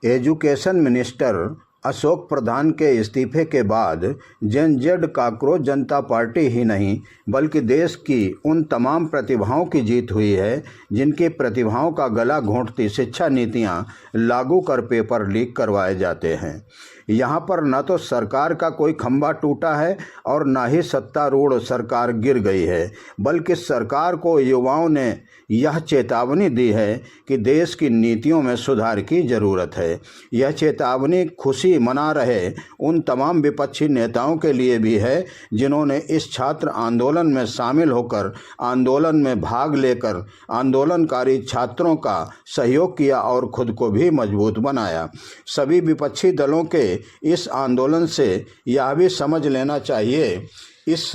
Education minister Ashok प्रधान के इस्तीफे के बाद जेनजेड काकरोच जनता पार्टी ही नहीं बल्कि देश की उन तमाम प्रतिभाओं की जीत हुई है जिनकी प्रतिभाओं का गला घोंटती शिक्षा नीतियां लागू कर पेपर लीक करवाए जाते हैं। यहाँ पर न तो सरकार का कोई खंभा टूटा है और न ही सत्तारूढ़ सरकार गिर गई है, बल्कि सरकार को युवाओं ने यह चेतावनी दी है कि देश की नीतियों में सुधार की ज़रूरत है। यह चेतावनी खुशी मना रहे उन तमाम विपक्षी नेताओं के लिए भी है जिन्होंने इस छात्र आंदोलन में शामिल होकर आंदोलन में भाग लेकर आंदोलनकारी छात्रों का सहयोग किया और खुद को भी मजबूत बनाया। सभी विपक्षी दलों के इस आंदोलन से यह भी समझ लेना चाहिए इस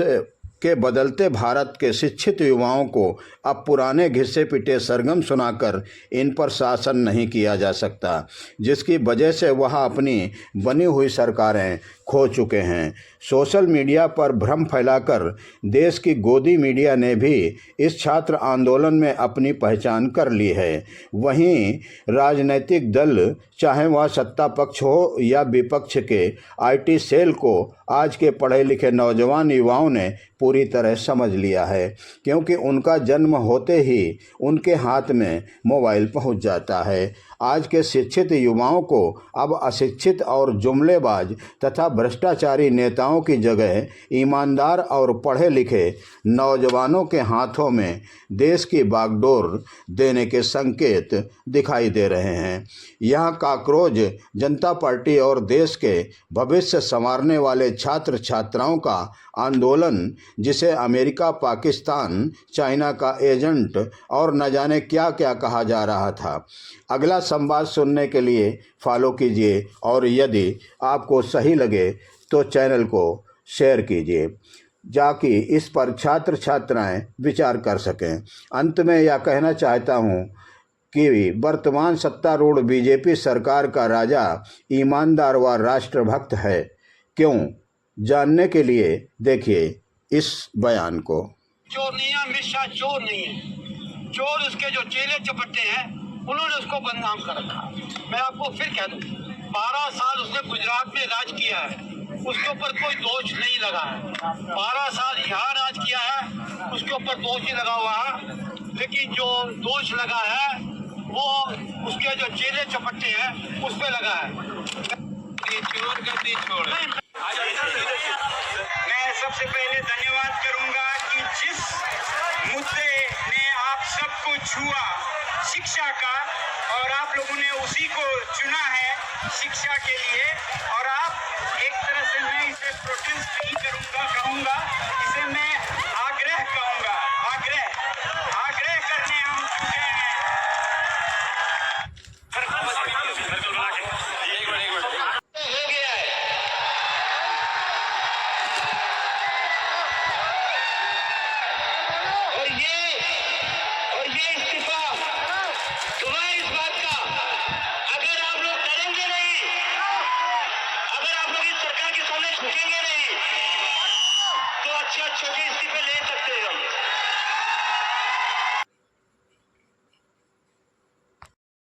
के बदलते भारत के शिक्षित युवाओं को अब पुराने घिसे पिटे सरगम सुनाकर इन पर शासन नहीं किया जा सकता, जिसकी वजह से वह अपनी बनी हुई सरकारें खो चुके हैं। सोशल मीडिया पर भ्रम फैलाकर देश की गोदी मीडिया ने भी इस छात्र आंदोलन में अपनी पहचान कर ली है। वहीं राजनीतिक दल, चाहे वह सत्ता पक्ष हो या विपक्ष के आईटी सेल को आज के पढ़े लिखे नौजवान युवाओं ने पूरी तरह समझ लिया है, क्योंकि उनका जन्म होते ही उनके हाथ में मोबाइल पहुंच जाता है। आज के शिक्षित युवाओं को अब अशिक्षित और जुमलेबाज तथा भ्रष्टाचारी नेताओं की जगह ईमानदार और पढ़े लिखे नौजवानों के हाथों में देश की बागडोर देने के संकेत दिखाई दे रहे हैं। यहाँ काकरोच जनता पार्टी और देश के भविष्य संवारने वाले छात्र छात्राओं का आंदोलन, जिसे अमेरिका, पाकिस्तान, चाइना का एजेंट और न जाने क्या क्या कहा जा रहा था। अगला संवाद सुनने के लिए फॉलो कीजिए और यदि आपको सही लगे तो चैनल को शेयर कीजिए, ताकि इस पर छात्र छात्राएं विचार कर सकें। अंत में यह कहना चाहता हूं कि वर्तमान सत्तारूढ़ बीजेपी सरकार का राजा ईमानदार व राष्ट्रभक्त है। क्यों? जानने के लिए देखिए इस बयान को। चोर नहीं है, अमित शाह चोर नहीं है। चोर उसके जो चेले चपट्टे हैं उन्होंने उसको बदनाम कर रखा। मैं आपको फिर कह दूं, 12 साल उसने गुजरात में राज किया है, उसके ऊपर कोई दोष नहीं लगा है। 12 साल यहाँ राज किया है, उसके ऊपर दोष ही लगा हुआ है। लेकिन जो दोष लगा है वो उसके जो चेले चपट्टे हैं उस पर लगा है। मैं सबसे पहले धन्यवाद करूंगा कि जिस मुद्दे ने आप सबको छुआ, शिक्षा का, और आप लोगों ने उसी को चुना है शिक्षा के लिए। और आप एक तरह से, मैं इसे प्रोटेस्ट नहीं कहूंगा, इसे मैं आग्रह कहूंगा। आग्रह करने हम चुके हैं। और ये इस्तीफा तुम्हें इस बात का, अगर आप लोग डरेंगे नहीं, अगर आप लोग इस सरकार के सामने झुकेंगे नहीं, तो अच्छे अच्छे इस्तीफे ले सकते हो।